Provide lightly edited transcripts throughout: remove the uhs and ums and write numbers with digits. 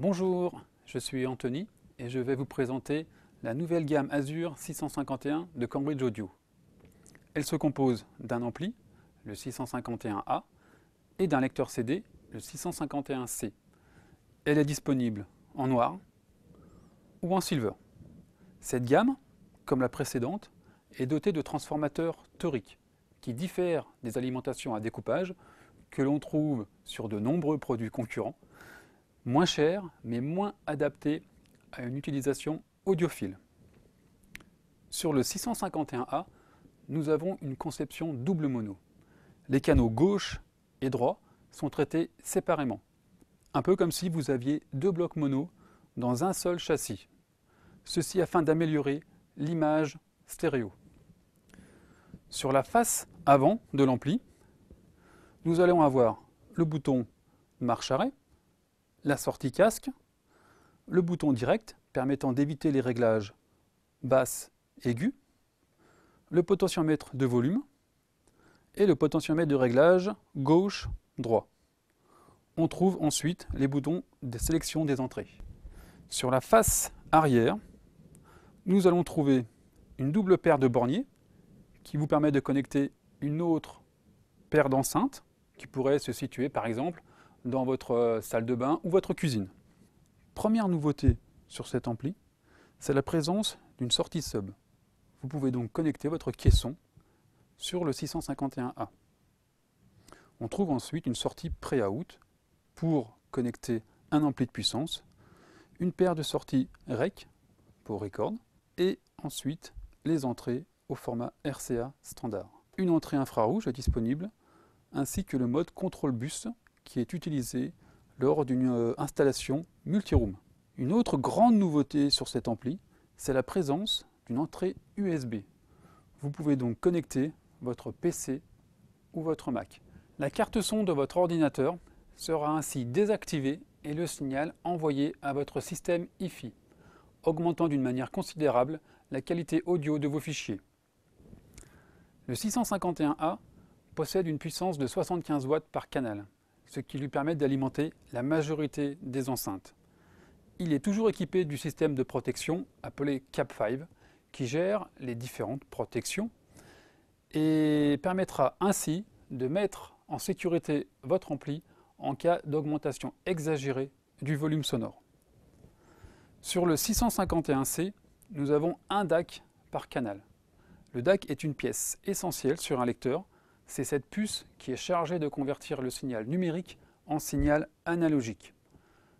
Bonjour, je suis Anthony et je vais vous présenter la nouvelle gamme Azure 651 de Cambridge Audio. Elle se compose d'un ampli, le 651A, et d'un lecteur CD, le 651C. Elle est disponible en noir ou en silver. Cette gamme, comme la précédente, est dotée de transformateurs toriques qui diffèrent des alimentations à découpage que l'on trouve sur de nombreux produits concurrents, moins chers mais moins adaptés à une utilisation audiophile. Sur le 651A, nous avons une conception double mono. Les canaux gauche et droit sont traités séparément, un peu comme si vous aviez deux blocs mono dans un seul châssis. Ceci afin d'améliorer l'image stéréo. Sur la face avant de l'ampli, nous allons avoir le bouton marche-arrêt, la sortie casque, le bouton direct permettant d'éviter les réglages basse, aigu, le potentiomètre de volume et le potentiomètre de réglage gauche-droit. On trouve ensuite les boutons de sélection des entrées. Sur la face arrière, nous allons trouver une double paire de borniers qui vous permet de connecter une autre paire d'enceintes qui pourrait se situer par exemple dans votre salle de bain ou votre cuisine. Première nouveauté sur cet ampli, c'est la présence d'une sortie sub. Vous pouvez donc connecter votre caisson sur le 651A. On trouve ensuite une sortie pré-out pour connecter un ampli de puissance, une paire de sorties REC pour record et ensuite les entrées au format RCA standard. Une entrée infrarouge est disponible ainsi que le mode contrôle bus qui est utilisé lors d'une installation multiroom. Une autre grande nouveauté sur cet ampli, c'est la présence d'une entrée USB. Vous pouvez donc connecter votre PC ou votre Mac. La carte son de votre ordinateur sera ainsi désactivée et le signal envoyé à votre système Hi-Fi, augmentant d'une manière considérable la qualité audio de vos fichiers. Le 651A possède une puissance de 75 watts par canal, ce qui lui permet d'alimenter la majorité des enceintes. Il est toujours équipé du système de protection appelé Cap5 qui gère les différentes protections et permettra ainsi de mettre en sécurité votre ampli en cas d'augmentation exagérée du volume sonore. Sur le 651C, nous avons un DAC par canal. Le DAC est une pièce essentielle sur un lecteur. C'est cette puce qui est chargée de convertir le signal numérique en signal analogique.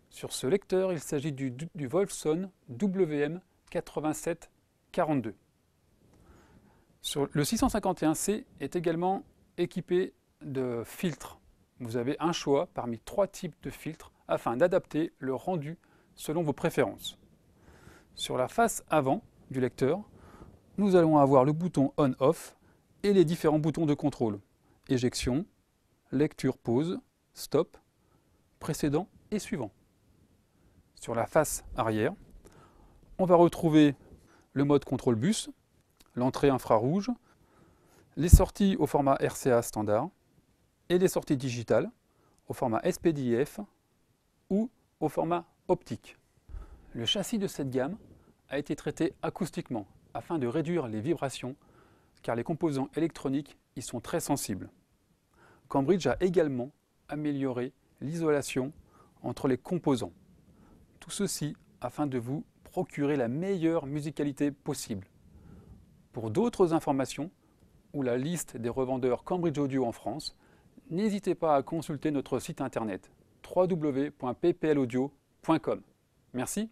Sur ce lecteur, il s'agit du Wolfson WM8742. Le 651C est également équipé de filtres. Vous avez un choix parmi 3 types de filtres afin d'adapter le rendu selon vos préférences. Sur la face avant du lecteur, nous allons avoir le bouton On-Off et les différents boutons de contrôle. Éjection, lecture pause, stop, précédent et suivant. Sur la face arrière, on va retrouver le mode contrôle bus, l'entrée infrarouge, les sorties au format RCA standard et les sorties digitales au format SPDIF ou au format optique. Le châssis de cette gamme a été traité acoustiquement afin de réduire les vibrations car les composants électroniques y sont très sensibles. Cambridge a également amélioré l'isolation entre les composants. Tout ceci afin de vous procurer la meilleure musicalité possible. Pour d'autres informations ou la liste des revendeurs Cambridge Audio en France, n'hésitez pas à consulter notre site internet www.pplaudio.com. Merci